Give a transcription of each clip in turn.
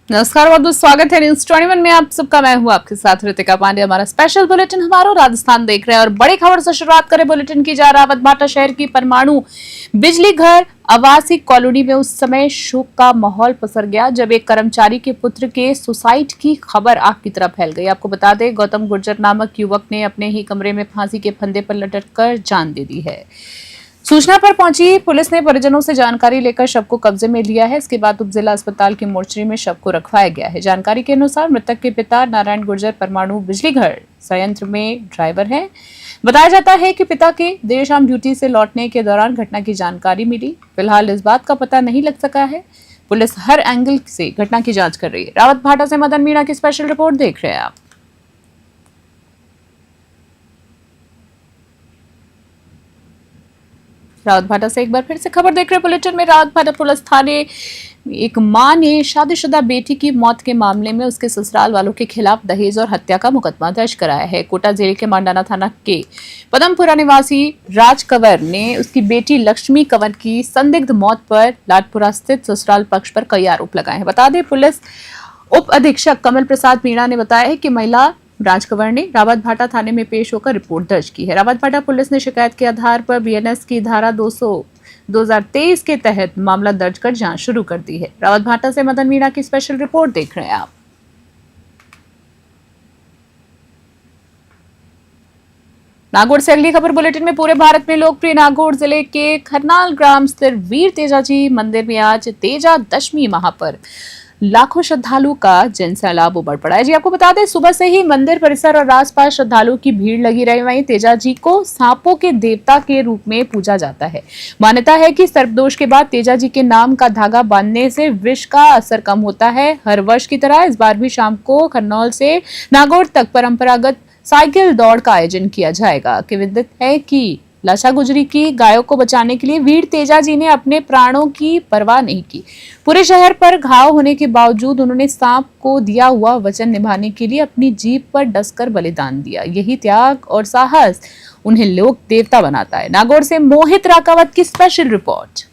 नमस्कार, बहुत बहुत स्वागत है न्यूज 21 में आप सबका। मैं हूं आपके साथ ऋतिका पांडे। हमारा स्पेशल बुलेटिन हमारा राजस्थान देख रहे हैं और बड़ी खबर से शुरुआत करें बुलेटिन की। जा रावत भाटा शहर की परमाणु बिजली घर आवासीय कॉलोनी में उस समय शोक का माहौल पसर गया जब एक कर्मचारी के पुत्र के सुसाइड की खबर आग की तरह फैल गई। आपको बता दें, गौतम गुर्जर नामक युवक ने अपने ही कमरे में फांसी के फंदे पर लटककर जान दे दी है। सूचना पर पहुंची पुलिस ने परिजनों से जानकारी लेकर शव को कब्जे में लिया है। इसके बाद उप जिला अस्पताल की मोर्चरी में शव को रखवाया गया है। जानकारी के अनुसार मृतक के पिता नारायण गुर्जर परमाणु बिजली घर संयंत्र में ड्राइवर हैं। बताया जाता है कि पिता के देर शाम ड्यूटी से लौटने के दौरान घटना की जानकारी मिली। फिलहाल इस बात का पता नहीं लग सका है। पुलिस हर एंगल से घटना की जांच कर रही है। रावत भाटा से मदन मीणा की स्पेशल रिपोर्ट देख रहे हैं आप। रावत भाटा से एक बार फिर से खबर देख रहे बुलेटिन में। रावत भाटा पुलिस थाने एक मां ने शादीशुदा बेटी की मौत के मामले में उसके ससुराल वालों के खिलाफ दहेज और हत्या का मुकदमा दर्ज कराया है। कोटा जिले के मांडाना थाना के पदमपुरा निवासी राज कंवर ने उसकी बेटी लक्ष्मी कंवर की संदिग्ध मौत पर लाटपुरा स्थित ससुराल पक्ष पर कई आरोप लगाए हैं। बता दें, पुलिस उप अधीक्षक कमल प्रसाद मीणा ने बताया है कि महिला राज कंवर ने रावत भाटा थाने में पेश होकर रिपोर्ट दर्ज की है। रावत भाटा पुलिस ने शिकायत के आधार पर बीएनएस की धारा 200/2023 के तहत मामला दर्ज कर जांच शुरू कर दी है। रावत भाटा से मदन मीणा की स्पेशल रिपोर्ट देख रहे हैं आप। नागौर से अगली खबर बुलेटिन में। पूरे भारत में लोकप्रिय नागौर जिले के खरनाल ग्राम स्थित वीर तेजाजी मंदिर में आज तेजा दशमी माह पर लाखों श्रद्धालु का जन सैलाब उमड़ पड़ा है। जी आपको बता दें, सुबह से ही मंदिर परिसर और आसपास श्रद्धालुओं की भीड़ लगी रही। वहीं तेजाजी को सांपों के देवता के रूप में पूजा जाता है। मान्यता है कि सर्पदोष के बाद तेजाजी के नाम का धागा बांधने से विष का असर कम होता है। हर वर्ष की तरह इस बार भी शाम को खरनौल से नागौर तक परंपरागत साइकिल दौड़ का आयोजन किया जाएगा। विदित है कि लाशा गुजरी की गायों को बचाने के लिए वीर तेजाजी ने अपने प्राणों की परवाह नहीं की। पूरे शहर पर घाव होने के बावजूद उन्होंने सांप को दिया हुआ वचन निभाने के लिए अपनी जीभ पर डसकर बलिदान दिया। यही त्याग और साहस उन्हें लोक देवता बनाता है। नागौर से मोहित राकावत की स्पेशल रिपोर्ट।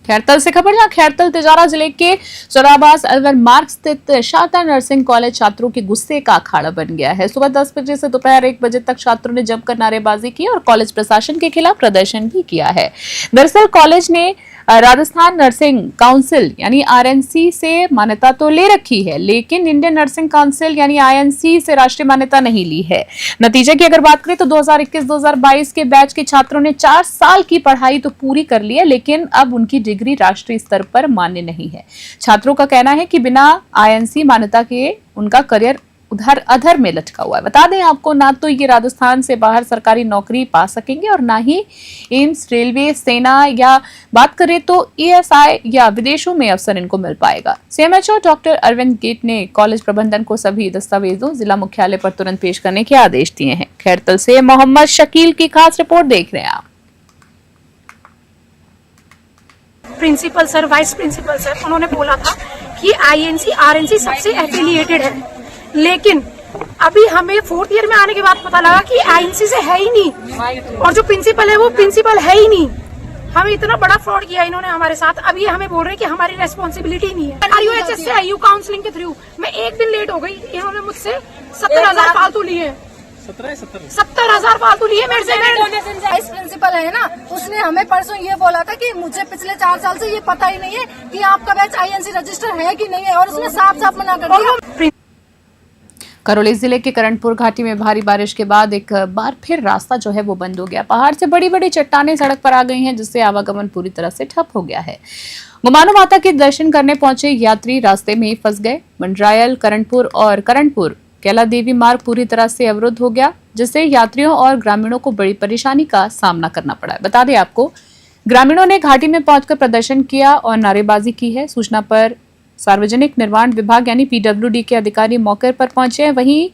खैरतल से खबर। जहां खैरतल तिजारा जिले के चौराबास अलवर मार्ग स्थित शारदा नर्सिंग कॉलेज छात्रों के गुस्से का अखाड़ा बन गया है। सुबह 10 बजे से दोपहर 1 बजे तक छात्रों ने जमकर नारेबाजी की और कॉलेज प्रशासन के खिलाफ प्रदर्शन भी किया है। दरअसल कॉलेज ने राजस्थान नर्सिंग काउंसिल यानी आरएनसी से मान्यता तो ले रखी है, लेकिन इंडियन नर्सिंग काउंसिल यानी आईएनसी से राष्ट्रीय मान्यता नहीं ली है। नतीजे की अगर बात करें तो 2021-2022 के बैच के छात्रों ने 4 साल की पढ़ाई तो पूरी कर ली है, लेकिन अब उनकी डिग्री राष्ट्रीय स्तर पर मान्य नहीं है। छात्रों का कहना है कि बिना आईएनसी मान्यता के उनका करियर उधर अधर में लटका हुआ है। बता दें आपको, ना तो ये राजस्थान से बाहर सरकारी नौकरी पा सकेंगे और ना ही एम्स, रेलवे, सेना या बात करें तो ईएसआई या विदेशों में अवसर इनको मिल पाएगा। सीएमएचओ डॉक्टर अरविंद गेट ने कॉलेज प्रबंधन को सभी दस्तावेजों जिला मुख्यालय पर तुरंत पेश करने के आदेश दिए हैं। खैरतल से मोहम्मद शकील की खास रिपोर्ट देख रहे हैं आप। Principal sir, vice principal sir, उन्होंने बोला था कि आईएनसी आरएनसी सबसे एफिलिएटेड है, लेकिन अभी हमें 4th ईयर में आने के बाद पता लगा कि आईएनसी से है ही नहीं और जो प्रिंसिपल है वो प्रिंसिपल है ही नहीं। हमें इतना बड़ा फ्रॉड किया इन्होंने हमारे साथ। अब ये हमें बोल रहे हैं कि हमारी रेस्पॉन्सिबिलिटी नहीं है। आरयूएचएस से आईयू काउंसलिंग के थ्रू मैं 1 दिन लेट हो गई। इन्होंने मुझसे 70,000 फालतू लिए। 70,000 फालतू लिए मेरे से। वाइस प्रिंसिपल है ना, उसने हमें परसों ये बोला था कि मुझे पिछले 4 साल से ये पता ही नहीं है कि आपका बैच आईएनसी रजिस्टर है कि नहीं है, और उसने साफ साफ मना कर दिया। करौली जिले के करणपुर घाटी में भारी बारिश के बाद एक बार फिर रास्ता जो है वो बंद हो गया। पहाड़ से बड़ी बड़ी चट्टानें सड़क पर आ गई हैं, जिससे आवागमन पूरी तरह से ठप हो गया है। गुमानो माता के दर्शन करने पहुंचे यात्री रास्ते में ही फंस गए। मंडरायल, करणपुर और करणपुर कैला देवी मार्ग पूरी तरह से अवरुद्ध हो गया, जिससे यात्रियों और ग्रामीणों को बड़ी परेशानी का सामना करना पड़ा है। बता दें आपको, ग्रामीणों ने घाटी में पहुंचकर प्रदर्शन किया और नारेबाजी की है। सूचना पर सार्वजनिक निर्माण विभाग यानी पीडब्ल्यूडी के अधिकारी मौके पर पहुंचे हैं। वहीं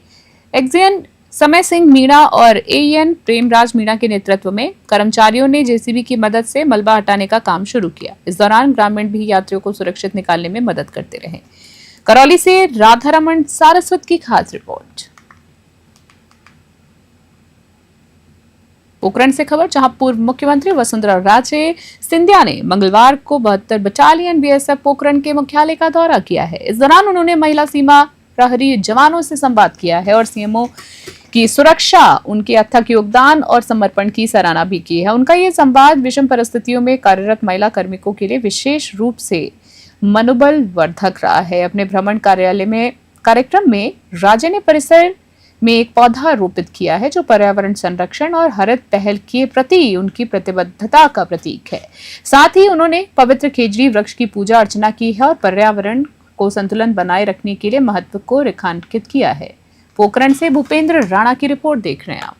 एक्जियन समय सिंह मीणा और एएन प्रेमराज मीणा के नेतृत्व में कर्मचारियों ने जेसीबी की मदद से मलबा हटाने का काम शुरू किया। इस दौरान ग्रामीण भी यात्रियों को सुरक्षित निकालने में मदद करते रहे। करौली से राधारमण सारस्वत की खास रिपोर्ट। पोखरण से खबर, जहां पूर्व मुख्यमंत्री वसुंधरा राजे सिंधिया ने मंगलवार को 72 बटालियन बीएसएफ पोखरण के मुख्यालय का दौरा किया है। इस दौरान उन्होंने महिला सीमा प्रहरी जवानों से संवाद किया है और सीएमओ की सुरक्षा, उनके अथक योगदान और समर्पण की सराहना भी की है। उनका ये संवाद विषम परिस्थितियों में कार्यरत महिला कार्मिकों के लिए विशेष रूप से मनोबल वर्धक रहा है। अपने भ्रमण कार्यक्रम में राजे ने परिसर में एक पौधा रोपित किया है, जो पर्यावरण संरक्षण और हरित पहल के प्रति उनकी प्रतिबद्धता का प्रतीक है। साथ ही उन्होंने पवित्र खेजड़ी वृक्ष की पूजा अर्चना की है और पर्यावरण को संतुलन बनाए रखने के लिए महत्व को रेखांकित किया है। पोखरण से भूपेंद्र राणा की रिपोर्ट देख रहे हैं आप।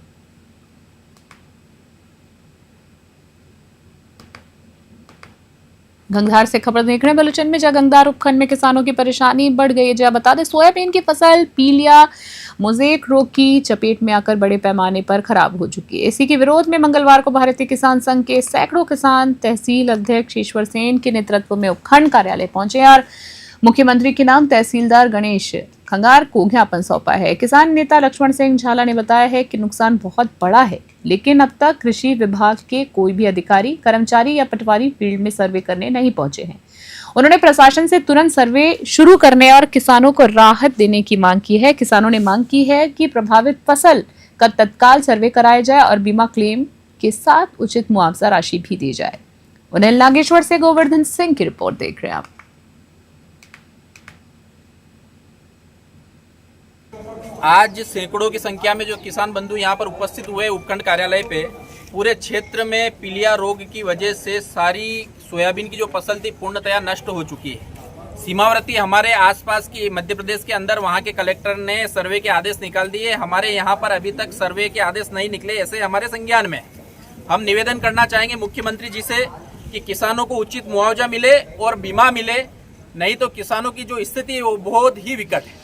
गंगधार से खबर देख रहे हैं बुलेटिन में, जहां गंगधार उपखंड में किसानों की परेशानी बढ़ गई है। जहां बता दें, सोयाबीन की फसल पीलिया मोज़ेक रोग की चपेट में आकर बड़े पैमाने पर खराब हो चुकी है। इसी के विरोध में मंगलवार को भारतीय किसान संघ के सैकड़ों किसान तहसील अध्यक्ष ईश्वर सेन के नेतृत्व में उपखंड कार्यालय पहुंचे और मुख्यमंत्री के नाम तहसीलदार गणेश खंगार को ज्ञापन सौंपा है। किसान नेता लक्ष्मण सिंह झाला ने बताया है कि नुकसान बहुत बड़ा है, लेकिन अब तक कृषि विभाग के कोई भी अधिकारी, कर्मचारी या पटवारी फील्ड में सर्वे करने नहीं पहुंचे हैं। उन्होंने प्रशासन से तुरंत सर्वे शुरू करने और किसानों को राहत देने की मांग की है। किसानों ने मांग की है कि प्रभावित फसल का तत्काल सर्वे कराया जाए और बीमा क्लेम के साथ उचित मुआवजा राशि भी दी जाए। उन्हें नागेश्वर से गोवर्धन सिंह की रिपोर्ट देख रहे हैं आप। आज सैकड़ों की संख्या में जो किसान बंधु यहाँ पर उपस्थित हुए उपखंड कार्यालय पे, पूरे क्षेत्र में पीलिया रोग की वजह से सारी सोयाबीन की जो फसल थी पूर्णतया नष्ट हो चुकी है। सीमावर्ती हमारे आसपास की मध्य प्रदेश के अंदर वहाँ के कलेक्टर ने सर्वे के आदेश निकाल दिए। हमारे यहाँ पर अभी तक सर्वे के आदेश नहीं निकले, ऐसे हमारे संज्ञान में। हम निवेदन करना चाहेंगे मुख्यमंत्री जी से कि किसानों को उचित मुआवजा मिले और बीमा मिले, नहीं तो किसानों की जो स्थिति है वो बहुत ही विकट है।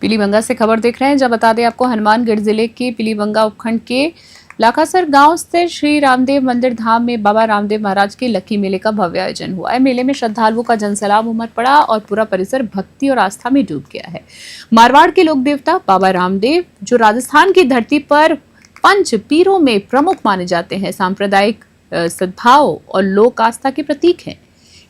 पीलीबंगा से खबर देख रहे हैं, जब बता दें आपको, हनुमानगढ़ जिले के पीलीबंगा उपखंड के लाखासर गांव स्थित श्री रामदेव मंदिर धाम में बाबा रामदेव महाराज के लक्की मेले का भव्य आयोजन हुआ है। मेले में श्रद्धालुओं का जनसैलाब उमड़ पड़ा और पूरा परिसर भक्ति और आस्था में डूब गया है। मारवाड़ के लोक देवता बाबा रामदेव, जो राजस्थान की धरती पर पंच पीरों में प्रमुख माने जाते हैं, सांप्रदायिक सद्भाव और लोक आस्था के प्रतीक हैं।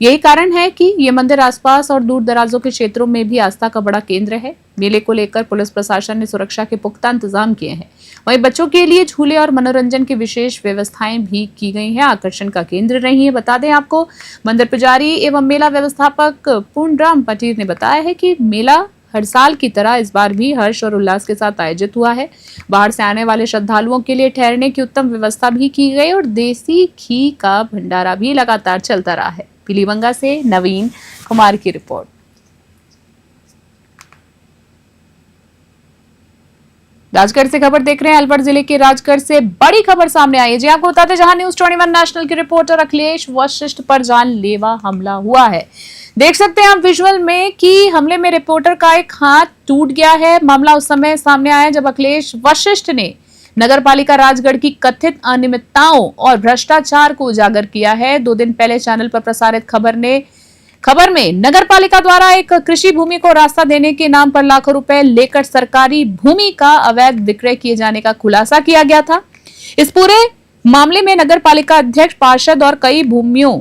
यही कारण है कि ये मंदिर आसपास और दूर दराजों के क्षेत्रों में भी आस्था का बड़ा केंद्र है। मेले को लेकर पुलिस प्रशासन ने सुरक्षा के पुख्ता इंतजाम किए हैं। वहीं बच्चों के लिए झूले और मनोरंजन की विशेष व्यवस्थाएं भी की गई हैं। आकर्षण का केंद्र रही है। बता दें आपको, मंदिर पुजारी एवं मेला व्यवस्थापक पूर्णराम पटेल ने बताया है कि मेला हर साल की तरह इस बार भी हर्ष और उल्लास के साथ आयोजित हुआ है। बाहर से आने वाले श्रद्धालुओं के लिए ठहरने की उत्तम व्यवस्था भी की गई और देसी घी का भंडारा भी लगातार चलता रहा है। पीलीबंगा से नवीन कुमार की रिपोर्ट। राजगढ़ से खबर देख रहे हैं। अलवर जिले के राजगढ़ से बड़ी खबर सामने आई है। जी आपको बताते, जहां न्यूज 21 नेशनल के रिपोर्टर अखिलेश वशिष्ठ पर जानलेवा हमला हुआ है। देख सकते हैं आप विजुअल में कि हमले में रिपोर्टर का एक हाथ टूट गया है। मामला उस समय सामने आया जब अखिलेश वशिष्ठ ने नगरपालिका राजगढ़ की कथित अनियमितताओं और भ्रष्टाचार को उजागर किया है। 2 दिन पहले चैनल पर प्रसारित खबर में नगरपालिका द्वारा एक कृषि भूमि को रास्ता देने के नाम पर लाखों रुपए लेकर सरकारी भूमि का अवैध विक्रय किए जाने का खुलासा किया गया था। इस पूरे मामले में नगरपालिका अध्यक्ष, पार्षद और कई भूमियां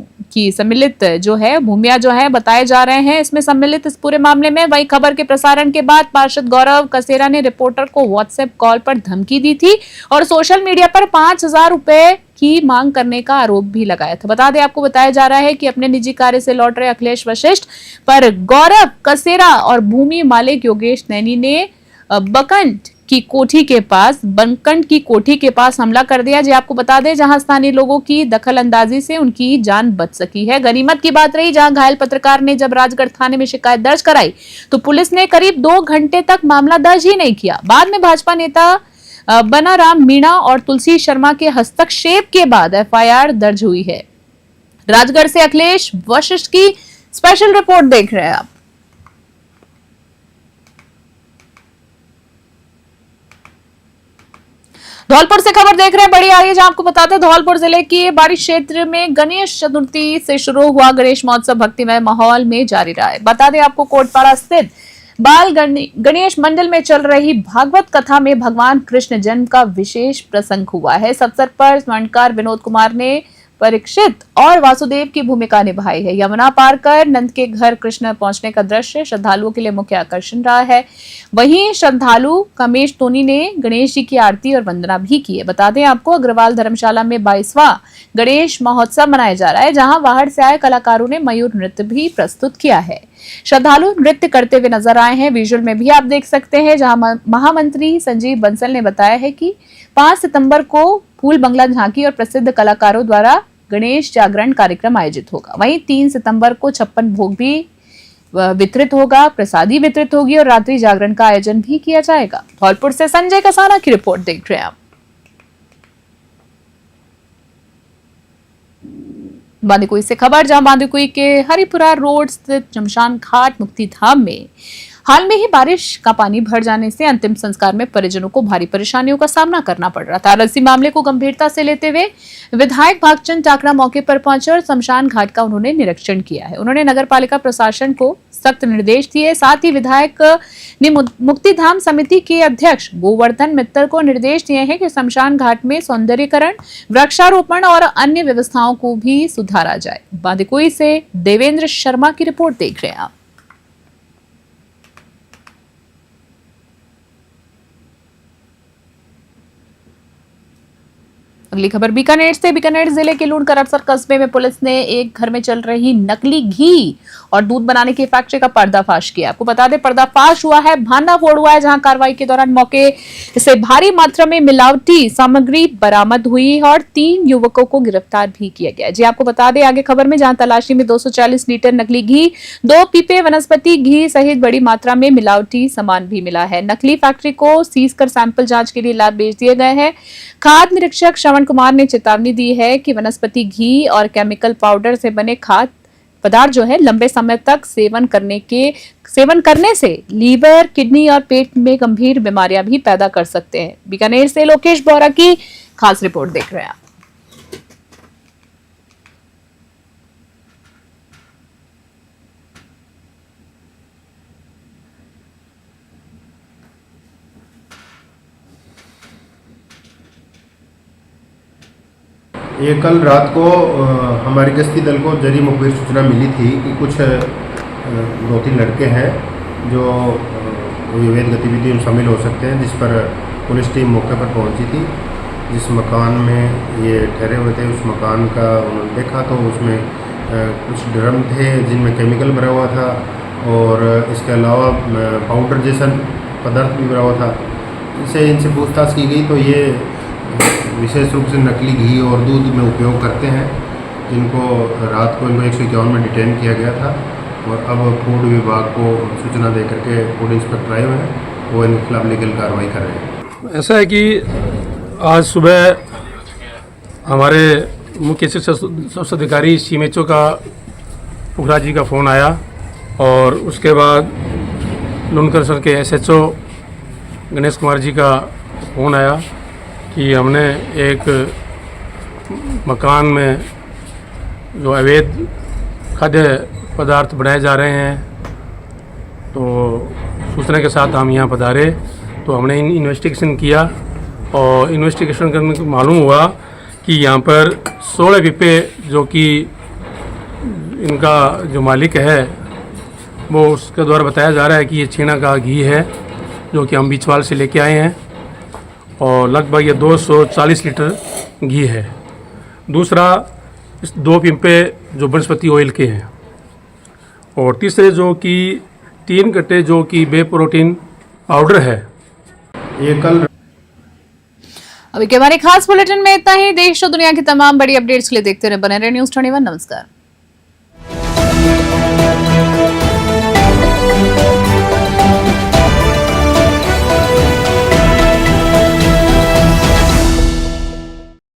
जो है बताए जा रहे हैं इसमें सम्मिलित इस पूरे मामले में। वही खबर के प्रसारण के बाद पार्षद गौरव कसेरा ने रिपोर्टर को व्हाट्सएप कॉल पर धमकी दी थी और सोशल मीडिया पर 5,000 रुपए की मांग करने का आरोप भी लगाया था। बता दें आपको, बताया जा रहा है कि अपने निजी कार्य से लौट रहे अखिलेश वशिष्ठ पर गौरव कसेरा और भूमि मालिक योगेश नैनी ने बंकट की कोठी के पास हमला कर दिया। जी आपको बता दें, जहां स्थानीय लोगों की दखल अंदाजी से उनकी जान बच सकी है। गनीमत की बात रही, जहां घायल पत्रकार ने जब राजगढ़ थाने में शिकायत दर्ज कराई तो पुलिस ने करीब 2 घंटे तक मामला दर्ज ही नहीं किया। बाद में भाजपा नेता बनाराम मीणा और तुलसी शर्मा के हस्तक्षेप के बाद एफआईआर दर्ज हुई है। राजगढ़ से अखिलेश वशिष्ठ की स्पेशल रिपोर्ट देख रहे हैं आप। धौलपुर से खबर देख रहे हैं, बड़ी आ रही है, जहां आपको बताते हैं धौलपुर जिले के बाड़ी क्षेत्र में गणेश चतुर्थी से शुरू हुआ गणेश महोत्सव भक्तिमय माहौल में जारी रहा है। बता दें आपको, कोटपाड़ा स्थित बाल गणेश मंडल में चल रही भागवत कथा में भगवान कृष्ण जन्म का विशेष प्रसंग हुआ है। इस अवसर पर स्वर्णकार विनोद कुमार ने परीक्षित और वासुदेव की भूमिका निभाई है। यमुना पार कर नंद के घर कृष्ण पहुंचने का दृश्य श्रद्धालुओं के लिए मुख्य आकर्षण रहा है। वहीं श्रद्धालु कमेश टोनी ने गणेश जी की आरती और वंदना भी की है। बता दें आपको, अग्रवाल धर्मशाला में 22वां गणेश महोत्सव मनाया जा रहा है, जहां बाहर से आए कलाकारों ने मयूर नृत्य भी प्रस्तुत किया है। श्रद्धालु नृत्य करते हुए नजर आए हैं। विजुअल में भी आप देख सकते हैं, जहां महामंत्री संजीव बंसल ने बताया है कि 5 सितंबर को फूल बंगला झांकी और प्रसिद्ध कलाकारों द्वारा गणेश जागरण कार्यक्रम आयोजित होगा। वहीं 3 सितंबर को 56 भोग भी वितरित होगा, प्रसादी वितरित होगी और रात्रि जागरण का आयोजन भी किया जाएगा। धौलपुर से संजय कसाना की रिपोर्ट देख रहे हैं आप। बांदीकुई से खबर, जहां बांदीकुई के हरिपुरा रोड स्थित शमशान घाट मुक्ति धाम में हाल में ही बारिश का पानी भर जाने से अंतिम संस्कार में परिजनों को भारी परेशानियों का सामना करना पड़ रहा था। इसी मामले को गंभीरता से लेते हुए विधायक भागचंद टाकरा मौके पर पहुंचे और शमशान घाट का उन्होंने निरीक्षण किया है। उन्होंने नगरपालिका प्रशासन को सख्त निर्देश दिए। साथ ही विधायक ने मुक्तिधाम समिति के अध्यक्ष गोवर्धन मित्तल को निर्देश दिए हैं कि शमशान घाट में सौंदर्यीकरण, वृक्षारोपण और अन्य व्यवस्थाओं को भी सुधारा जाए। बांदीकुई से देवेंद्र शर्मा की रिपोर्ट देख रहे हैं आप। अगली खबर बीकानेर से। बीकानेर जिले के लूणकरसर कस्बे में पुलिस ने एक घर में चल रही नकली घी और दूध बनाने की फैक्ट्री का पर्दाफाश किया। आपको बता दें, पर्दाफाश हुआ है, भांडाफोड़ हुआ है, जहां कार्रवाई के दौरान मौके से भारी मात्रा में मिलावटी सामग्री बरामद हुई और 3 युवकों को गिरफ्तार भी किया गया। जी आपको बता दें आगे खबर में, जहां तलाशी में 240 लीटर नकली घी, 2 पीपे वनस्पति घी सहित बड़ी मात्रा में मिलावटी सामान भी मिला है। नकली फैक्ट्री को सीज कर सैंपल जांच के लिए लैब भेज दिए गए हैं। खाद्य निरीक्षक श्रवण कुमार ने चेतावनी दी है कि वनस्पति घी और केमिकल पाउडर से बने खाद्य पदार्थ जो है लंबे समय तक सेवन करने से लीवर, किडनी और पेट में गंभीर बीमारियां भी पैदा कर सकते हैं। बीकानेर से लोकेश बोरा की खास रिपोर्ट देख रहे हैं आप। ये कल रात को हमारी गश्ती दल को जरी मुखबिर सूचना मिली थी कि कुछ 2-3 लड़के हैं जो अवैध गतिविधियों में शामिल हो सकते हैं, जिस पर पुलिस टीम मौके पर पहुंची थी। जिस मकान में ये ठहरे हुए थे उस मकान का उन्होंने देखा तो उसमें कुछ ड्रम थे जिनमें केमिकल भरा हुआ था और इसके अलावा पाउडर जैसा पदार्थ भी भरा हुआ था। इनसे पूछताछ की गई तो ये विशेष रूप से नकली घी और दूध में उपयोग करते हैं, जिनको रात को इनको 151 में डिटेन किया गया था और अब फूड विभाग को सूचना दे करके फूड इंस्पेक्टर आए हुए हैं, वो इनके खिलाफ लीगल कार्रवाई कर रहे हैं। ऐसा है कि आज सुबह हमारे मुख्य शिक्षा अधिकारी सीएमएचओ का पुखराज जी का फ़ोन आया और उसके बाद लूणकरसर के एसएचओ गणेश कुमार जी का फ़ोन आया कि हमने एक मकान में जो अवैध खाद्य पदार्थ बनाए जा रहे हैं, तो सूचना के साथ हम यहाँ पधारे तो हमने इन्वेस्टिगेशन किया और इन्वेस्टिगेशन करने को मालूम हुआ कि यहाँ पर 16 पीपे जो कि इनका जो मालिक है वो उसके द्वारा बताया जा रहा है कि ये छीना का घी है जो कि हम बीचवाल से लेके आए हैं और लगभग ये 240 लीटर घी है। दूसरा, इस 2 पिंपे जो वनस्पति ऑयल के हैं और तीसरे जो कि 3 कट्टे जो कि बे प्रोटीन पाउडर है। ये कल अभी के हमारे खास बुलेटिन में इतना ही। देश और दुनिया की तमाम बड़ी अपडेट्स के लिए देखते रहे बने रहे न्यूज़ 21। नमस्कार।